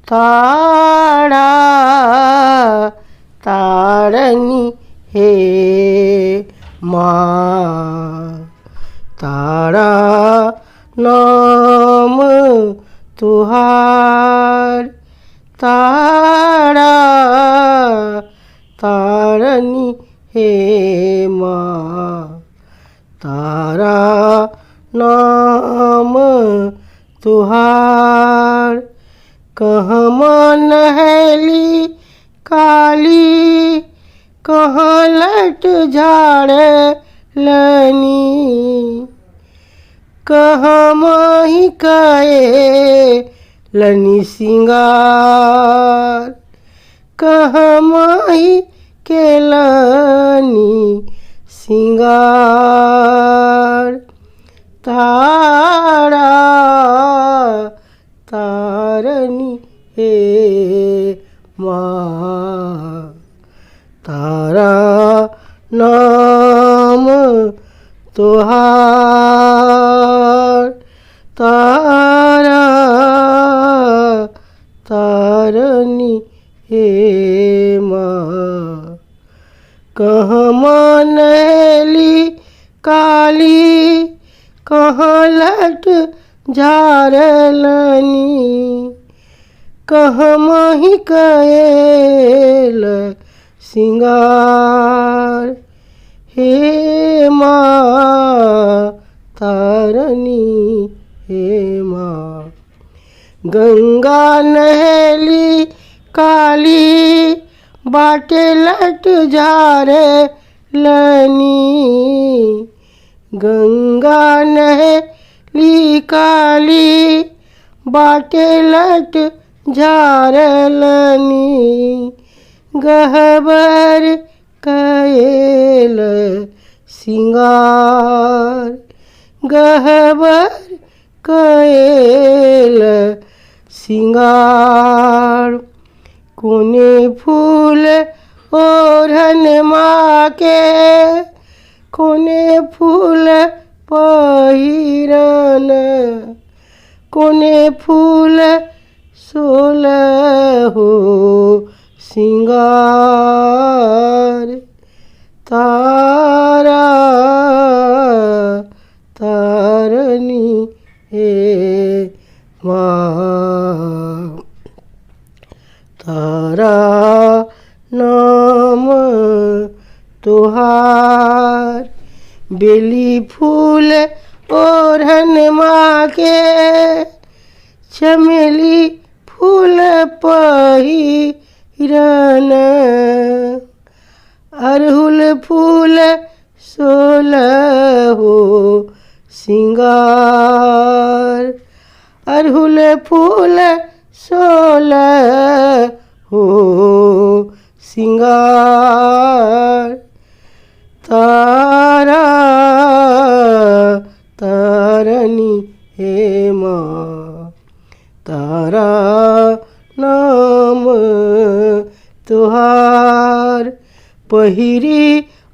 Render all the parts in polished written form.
तारा तारनी हे माँ, तारा नाम तुहार, तारा तारनी हे माँ, तारा नाम तुहार। कहाँ नहली काली, कहाँ लट झाड़े लनी, कहाँ माही कए लनी सिंगार, कहाँ माही के लनी सिंगार। तारा तारनी हे माँ, तारा नाम तुहार, तारा तारनी हे माँ। कहाँ नहली काली, कहाँ लट झारलनी, कहाँ माही कएल सिंगार। हे माँ तारनी हे माँ, गंगा नहली काली, बाटे लट झारे लनी, गंगा नहली काली, बाटे लट झारलनी, गहबर कएल सिंगार, गहबर कएल सिंगार। कोने फूल ओढ़न माँ के, कोने फूल पहिरन, कोने फूल सोलहो सिंगार। तारा तारनी हे माँ, तारा नाम तुहार। बेली फूल ओढ़न माँ के, चमेली फूल पहिरन, अड़हुल फूल सोलहो सिंगार, अड़हुल फूल सोलहो सिंगार। तारा तारनी हे माँ, तारा नाम तुहार। पहिरी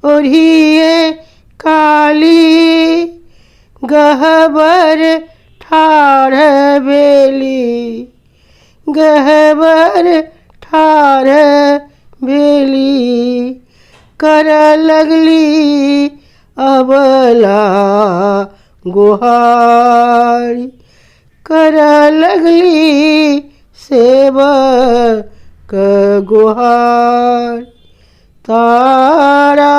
ओढ़िए काली, गहबर ठाढ़ बेली, गहबर ठाढ़ बेली, कर लगली अबला गुहारी, कर लगली सेवक गुहार। तारा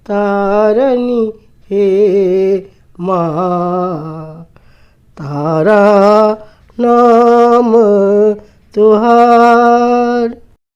तारनी हे माँ, तारा नाम तुहार।